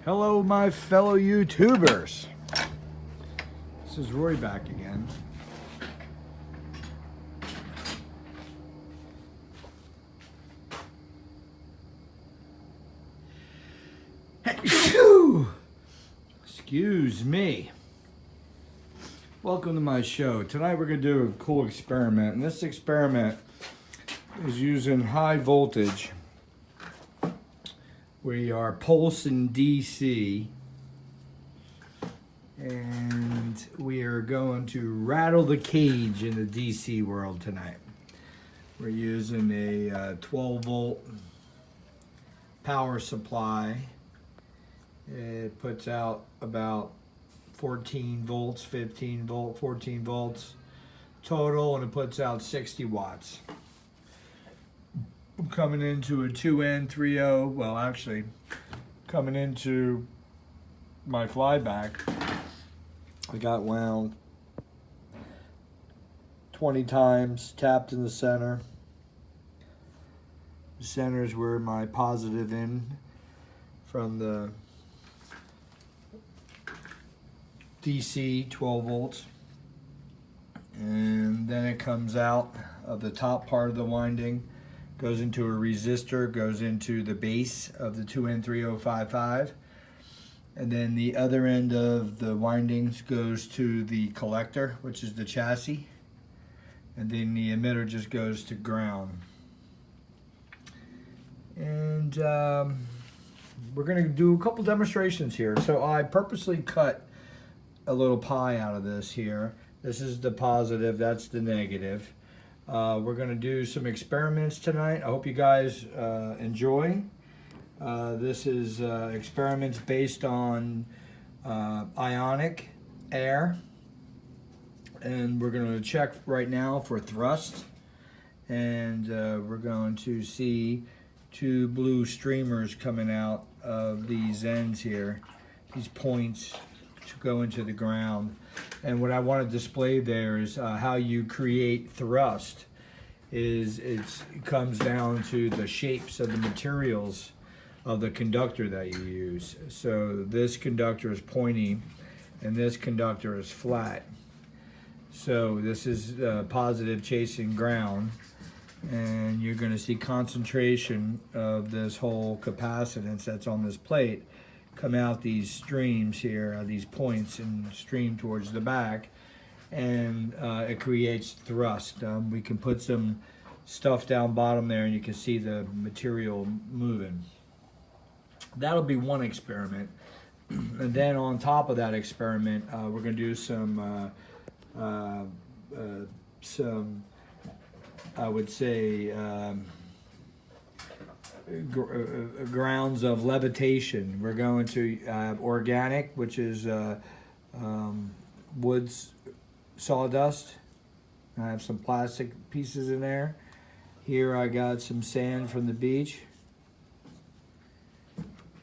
Hello, my fellow YouTubers. This is Roy back again. Excuse me. Welcome to my show. Tonight we're going to do a cool experiment, and this experiment is using high voltage. We are pulsing DC, and we are going to rattle the cage in the DC world tonight. We're using a 12 volt power supply. It puts out about 14 volts, 15 volt, 14 volts total, and it puts out 60 watts. I'm coming into a 2N30, well actually coming into my flyback. I got wound 20 times, tapped in the center. The center is where my positive in from the DC 12 volts, and then it comes out of the top part of the winding, goes into a resistor, goes into the base of the 2N3055, and then the other end of the windings goes to the collector, which is the chassis, and then the emitter just goes to ground. And we're going to do a couple demonstrations here. So I purposely cut a little pie out of this here. This is the positive, that's the negative. We're going to do some experiments tonight. I hope you guys enjoy. This is experiments based on ionic air, and we're going to check right now for thrust, and we're going to see two blue streamers coming out of these ends here, these points to go into the ground. And what I want to display there is how you create thrust. It comes down to the shapes of the materials of the conductor that you use. So this conductor is pointy and this conductor is flat. So this is positive chasing ground, and you're going to see concentration of this whole capacitance that's on this plate come out these streams here, these points, and stream towards the back, and it creates thrust. We can put some stuff down bottom there and you can see the material moving. That'll be one experiment. And then on top of that experiment, we're going to do some I would say grounds of levitation. We're going to organic, which is wood sawdust. I have some plastic pieces in there. Here I got some sand from the beach.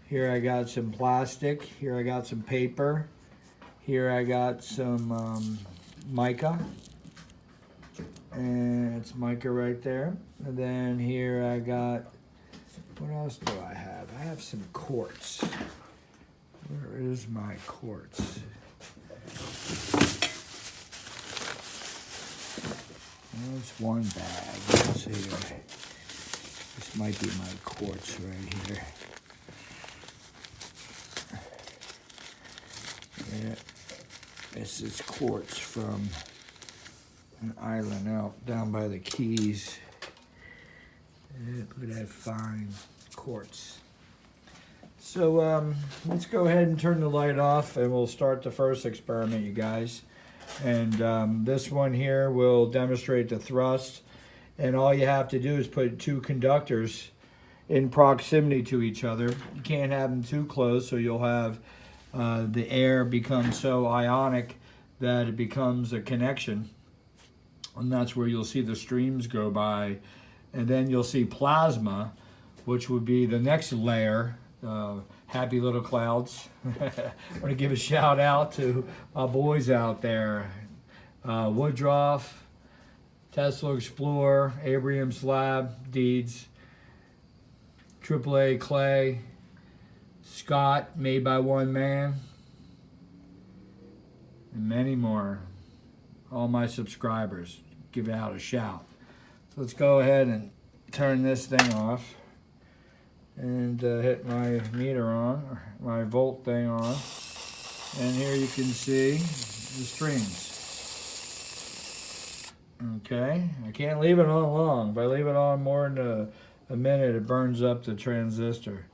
Here I got some plastic. Here I got some paper. Here I got some mica. And it's mica right there. And then here I got, what else do I have? I have some quartz. Where is my quartz? There's one bag. Let's see here. This might be my quartz right here. Yeah, this is quartz from an island out down by the Keys. Look at that fine quartz. So let's go ahead and turn the light off, and we'll start the first experiment, you guys. And this one here will demonstrate the thrust, and all you have to do is put two conductors in proximity to each other. You can't have them too close, so you'll have the air become so ionic that it becomes a connection, and that's where you'll see the streams go by. And then you'll see plasma, which would be the next layer. Happy little clouds. I want to give a shout out to my boys out there. Woodruff, Tesla Explorer, Abraham's Lab, Deeds, AAA Clay, Scott, Made by One Man, and many more. All my subscribers, give it out a shout. So let's go ahead and turn this thing off and hit my meter on, my volt thing on. And here you can see the streams. Okay, I can't leave it on long. If I leave it on more than a minute, it burns up the transistor,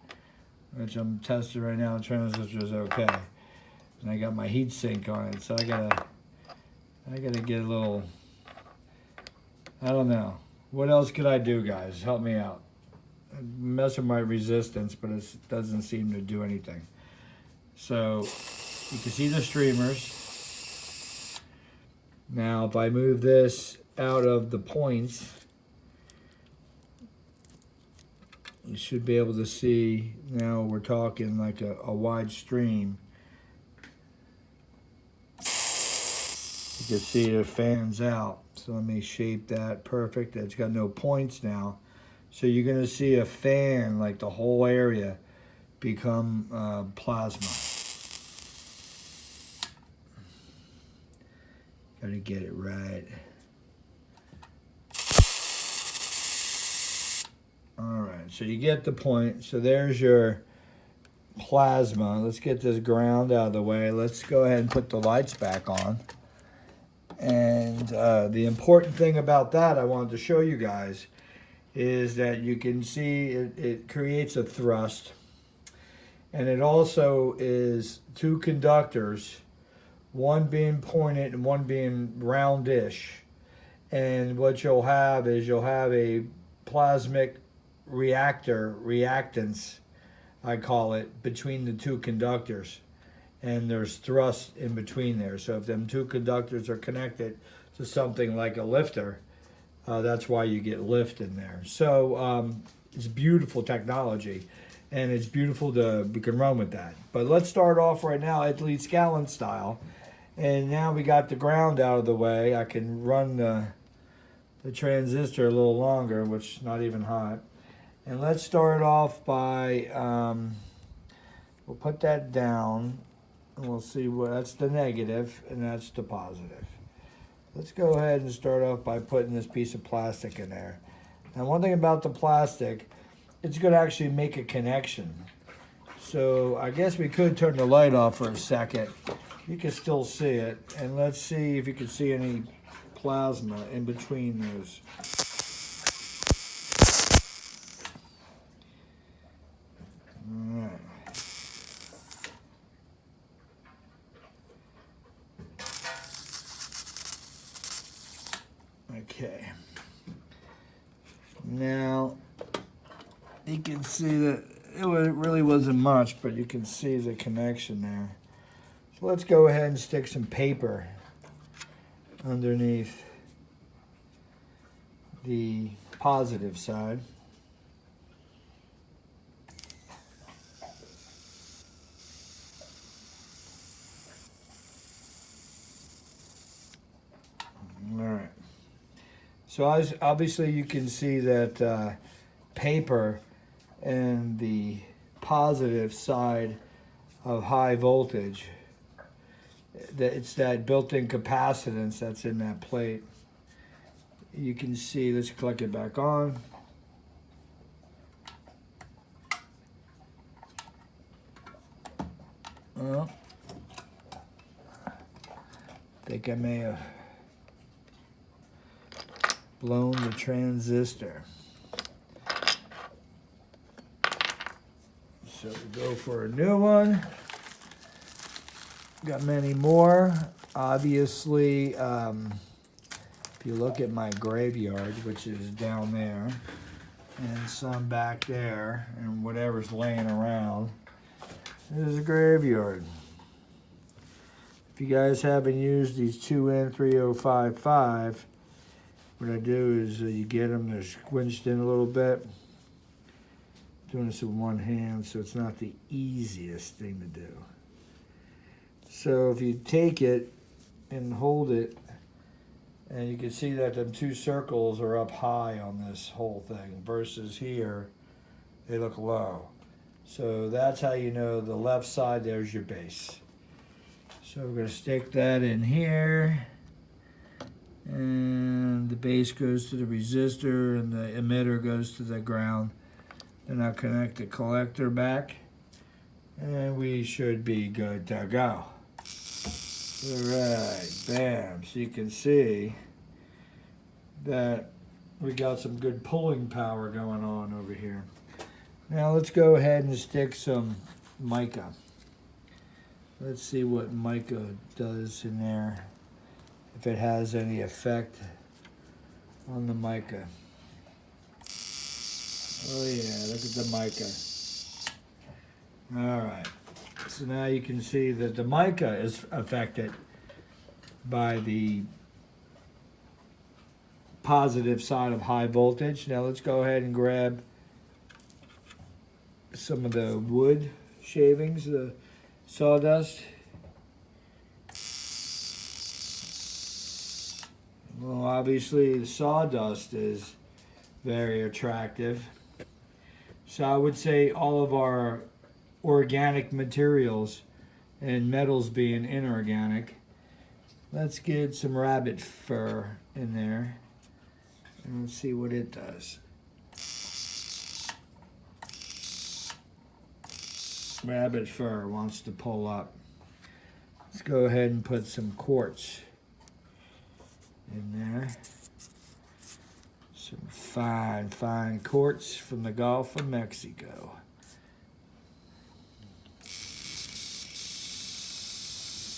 which I'm testing right now. The transistor is okay. And I got my heat sink on it, so I gotta get a little, I don't know. What else could I do, guys? Help me out. I'm messing with my resistance, but it doesn't seem to do anything. So you can see the streamers. Now, if I move this out of the points, you should be able to see, now we're talking like a wide stream. You can see it fans out. So let me shape that perfect. It's got no points now. So you're going to see a fan, like the whole area, become plasma. Got to get it right. All right, so you get the point. So there's your plasma. Let's get this ground out of the way. Let's go ahead and put the lights back on. And the important thing about that I wanted to show you guys is that you can see it creates a thrust. And it also is two conductors, one being pointed and one being roundish. And what you'll have is you'll have a plasmic reactance, I call it, between the two conductors. And there's thrust in between there. So if them two conductors are connected to something like a lifter, that's why you get lift in there. So it's beautiful technology, and it's beautiful we can run with that. But let's start off right now Italy Scallon style. And now we got the ground out of the way. I can run the transistor a little longer, which is not even hot. And let's start off by, we'll put that down. And we'll see that's the negative and that's the positive. Let's go ahead and start off by putting this piece of plastic in there. Now, one thing about the plastic, it's going to actually make a connection. So I guess we could turn the light off for a second. You can still see it. And let's see if you can see any plasma in between those. All right. Okay. Now, you can see that it really wasn't much, but you can see the connection there. So let's go ahead and stick some paper underneath the positive side. All right. So obviously you can see that paper and the positive side of high voltage, it's that built-in capacitance that's in that plate. You can see, let's click it back on. Well, I think I may have blown the transistor. So we go for a new one. Got many more. Obviously, if you look at my graveyard, which is down there, and some back there, and whatever's laying around, there's a graveyard. If you guys haven't used these 2N3055, what I do is you get them, they're squinched in a little bit. Doing this with one hand, so it's not the easiest thing to do. So if you take it and hold it, and you can see that them two circles are up high on this whole thing, versus here, they look low. So that's how you know the left side, there's your base. So we're going to stick that in here. And the base goes to the resistor and the emitter goes to the ground. Then I'll connect the collector back. And we should be good to go. Alright, bam. So you can see that we got some good pulling power going on over here. Now let's go ahead and stick some mica. Let's see what mica does in there, if it has any effect on the mica. Oh yeah, look at the mica. Alright, so now you can see that the mica is affected by the positive side of high voltage. Now let's go ahead and grab some of the wood shavings, the sawdust. Well, obviously the sawdust is very attractive. So I would say all of our organic materials and metals being inorganic. Let's get some rabbit fur in there and let's see what it does. Rabbit fur wants to pull up. Let's go ahead and put some quartz in there. Some fine, fine quartz from the Gulf of Mexico.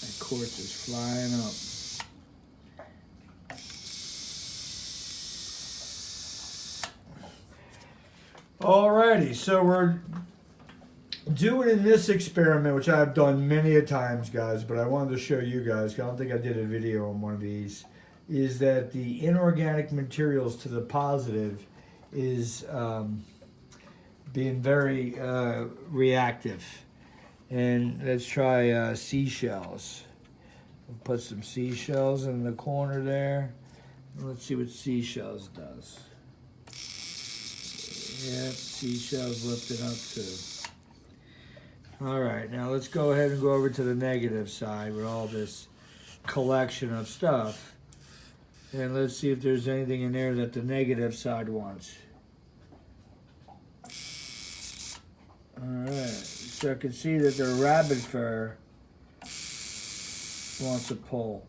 That quartz is flying up. Alrighty, so we're doing in this experiment, which I've done many a times, guys, but I wanted to show you guys, 'cause I don't think I did a video on one of these, is that the inorganic materials to the positive is being very reactive. And let's try seashells. We'll put some seashells in the corner there. Let's see what seashells does. Yep, seashells lifted up too. All right, now let's go ahead and go over to the negative side with all this collection of stuff. And let's see if there's anything in there that the negative side wants. All right, so I can see that the rabbit fur wants to pull.